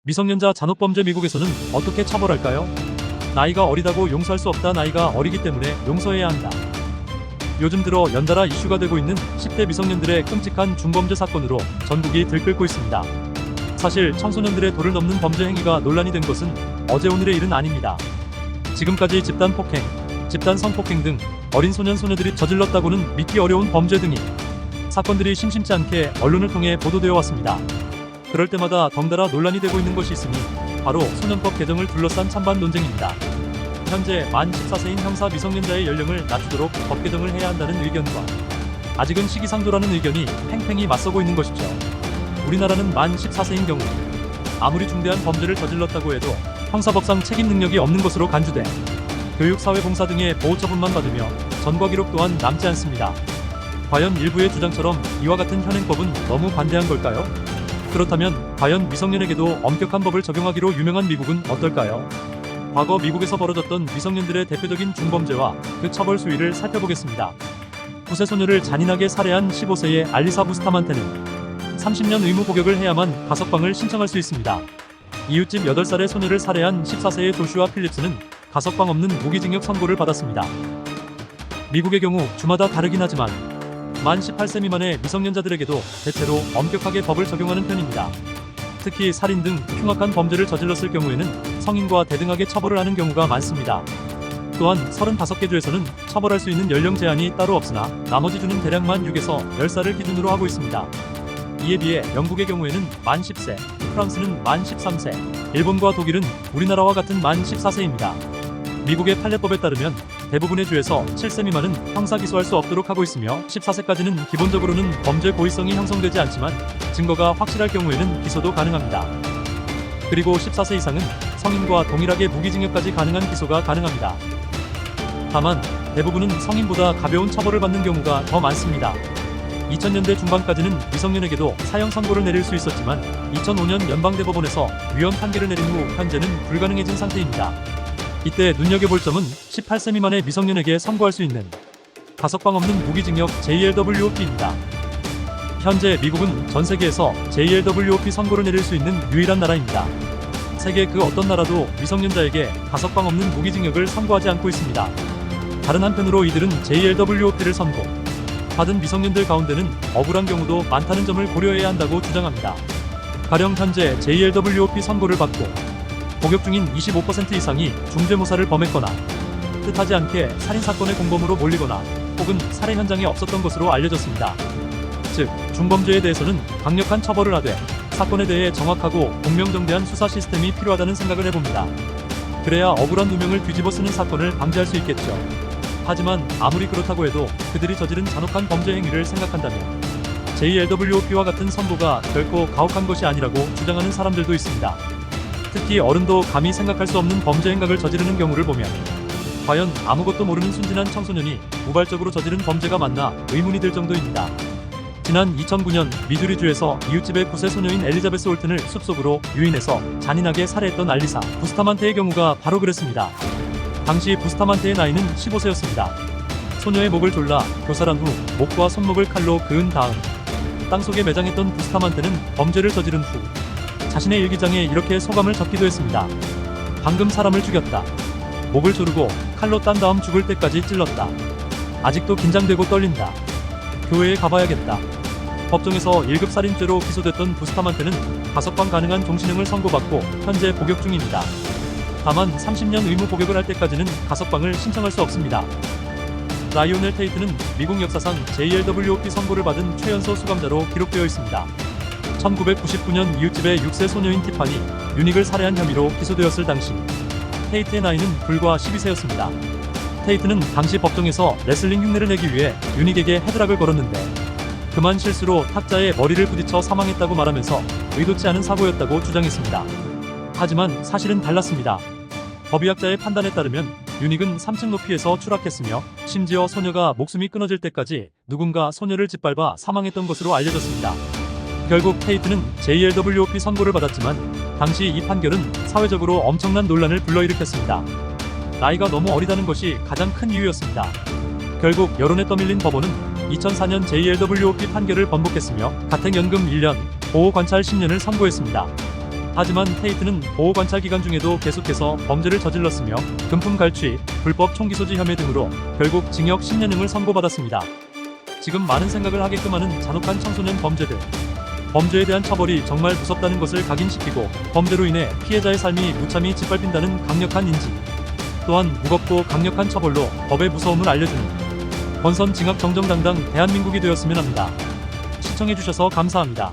미성년자 잔혹범죄 미국에서는 어떻게 처벌할까요? 나이가 어리다고 용서할 수 없다. 나이가 어리기 때문에 용서해야 한다. 요즘 들어 연달아 이슈가 되고 있는 10대 미성년들의 끔찍한 중범죄 사건으로 전국이 들끓고 있습니다. 사실 청소년들의 도를 넘는 범죄 행위가 논란이 된 것은 어제 오늘의 일은 아닙니다. 지금까지 집단 폭행, 집단 성폭행 등 어린 소년 소녀들이 저질렀다고는 믿기 어려운 범죄 등이 사건들이 심심치 않게 언론을 통해 보도되어 왔습니다. 그럴 때마다 덩달아 논란이 되고 있는 것이 있으니 바로 소년법 개정을 둘러싼 찬반 논쟁입니다. 현재 만 14세인 형사 미성년자의 연령을 낮추도록 법 개정을 해야 한다는 의견과 아직은 시기상조라는 의견이 팽팽히 맞서고 있는 것이죠. 우리나라는 만 14세인 경우 아무리 중대한 범죄를 저질렀다고 해도 형사법상 책임 능력이 없는 것으로 간주돼 교육, 사회봉사 등의 보호처분만 받으며 전과 기록 또한 남지 않습니다. 과연 일부의 주장처럼 이와 같은 현행법은 너무 관대한 걸까요? 그렇다면 과연 미성년에게도 엄격한 법을 적용하기로 유명한 미국은 어떨까요? 과거 미국에서 벌어졌던 미성년들의 대표적인 중범죄와 그 처벌 수위를 살펴보겠습니다. 9세 소녀를 잔인하게 살해한 15세의 알리사 부스타만테는 30년 의무 복역을 해야만 가석방을 신청할 수 있습니다. 이웃집 8살의 소녀를 살해한 14세의 조슈아 필립스는 가석방 없는 무기징역 선고를 받았습니다. 미국의 경우 주마다 다르긴 하지만 만 18세 미만의 미성년자들에게도 대체로 엄격하게 법을 적용하는 편입니다. 특히 살인 등 흉악한 범죄를 저질렀을 경우에는 성인과 대등하게 처벌을 하는 경우가 많습니다. 또한 35개 주에서는 처벌할 수 있는 연령 제한이 따로 없으나 나머지 주는 대략 만 6에서 10살을 기준으로 하고 있습니다. 이에 비해 영국의 경우에는 만 10세, 프랑스는 만 13세, 일본과 독일은 우리나라와 같은 만 14세입니다. 미국의 판례법에 따르면 대부분의 주에서 7세 미만은 형사 기소할 수 없도록 하고 있으며 14세까지는 기본적으로는 범죄 고의성이 형성되지 않지만 증거가 확실할 경우에는 기소도 가능합니다. 그리고 14세 이상은 성인과 동일하게 무기징역까지 가능한 기소가 가능합니다. 다만 대부분은 성인보다 가벼운 처벌을 받는 경우가 더 많습니다. 2000년대 중반까지는 미성년에게도 사형 선고를 내릴 수 있었지만 2005년 연방대법원에서 위헌 판결을 내린 후 현재는 불가능해진 상태입니다. 이때 눈여겨볼 점은 18세 미만의 미성년에게 선고할 수 있는 가석방 없는 무기징역 JLWOP입니다. 현재 미국은 전 세계에서 JLWOP 선고를 내릴 수 있는 유일한 나라입니다. 세계 그 어떤 나라도 미성년자에게 가석방 없는 무기징역을 선고하지 않고 있습니다. 다른 한편으로 이들은 JLWOP를 선고 받은 미성년들 가운데는 억울한 경우도 많다는 점을 고려해야 한다고 주장합니다. 가령 현재 JLWOP 선고를 받고 복역 중인 25% 이상이 중죄모사를 범했거나 뜻하지 않게 살인사건의 공범으로 몰리거나 혹은 살해 현장에 없었던 것으로 알려졌습니다. 즉, 중범죄에 대해서는 강력한 처벌을 하되 사건에 대해 정확하고 공명정대한 수사 시스템이 필요하다는 생각을 해봅니다. 그래야 억울한 누명을 뒤집어 쓰는 사건을 방지할 수 있겠죠. 하지만 아무리 그렇다고 해도 그들이 저지른 잔혹한 범죄 행위를 생각한다면 JLWOP와 같은 선고가 결코 가혹한 것이 아니라고 주장하는 사람들도 있습니다. 특히 어른도 감히 생각할 수 없는 범죄 행각을 저지르는 경우를 보면 과연 아무것도 모르는 순진한 청소년이 우발적으로 저지른 범죄가 맞나 의문이 들 정도입니다. 지난 2009년 미주리주에서 이웃집의 9세 소녀인 엘리자베스 홀튼을 숲속으로 유인해서 잔인하게 살해했던 알리사 부스타만테의 경우가 바로 그랬습니다. 당시 부스타만테의 나이는 15세였습니다. 소녀의 목을 졸라 교살한 후 목과 손목을 칼로 그은 다음 땅속에 매장했던 부스타만테는 범죄를 저지른 후 자신의 일기장에 이렇게 소감을 적기도 했습니다. 방금 사람을 죽였다. 목을 조르고 칼로 딴 다음 죽을 때까지 찔렀다. 아직도 긴장되고 떨린다. 교회에 가봐야겠다. 법정에서 1급 살인죄로 기소됐던 부스타만테는 가석방 가능한 종신형을 선고받고 현재 복역 중입니다. 다만 30년 의무 복역을 할 때까지는 가석방을 신청할 수 없습니다. 라이오넬 테이트는 미국 역사상 JLWOP 선고를 받은 최연소 수감자로 기록되어 있습니다. 1999년 이웃집의 6세 소녀인 티파니 유닉을 살해한 혐의로 기소되었을 당시 테이트의 나이는 불과 12세였습니다. 테이트는 당시 법정에서 레슬링 흉내를 내기 위해 유닉에게 헤드락을 걸었는데 그만 실수로 탁자에 머리를 부딪혀 사망했다고 말하면서 의도치 않은 사고였다고 주장했습니다. 하지만 사실은 달랐습니다. 법의학자의 판단에 따르면 유닉은 3층 높이에서 추락했으며 심지어 소녀가 목숨이 끊어질 때까지 누군가 소녀를 짓밟아 사망했던 것으로 알려졌습니다. 결국 테이트는 JLWOP 선고를 받았지만 당시 이 판결은 사회적으로 엄청난 논란을 불러일으켰습니다. 나이가 너무 어리다는 것이 가장 큰 이유였습니다. 결국 여론에 떠밀린 법원은 2004년 JLWOP 판결을 번복했으며 가택연금 1년, 보호관찰 10년을 선고했습니다. 하지만 테이트는 보호관찰 기간 중에도 계속해서 범죄를 저질렀으며 금품 갈취, 불법 총기 소지 혐의 등으로 결국 징역 10년형을 선고받았습니다. 지금 많은 생각을 하게끔 하는 잔혹한 청소년 범죄들. 범죄에 대한 처벌이 정말 무섭다는 것을 각인시키고 범죄로 인해 피해자의 삶이 무참히 짓밟힌다는 강력한 인지. 또한 무겁고 강력한 처벌로 법의 무서움을 알려주는 건선 징악 정정당당 대한민국이 되었으면 합니다. 시청해주셔서 감사합니다.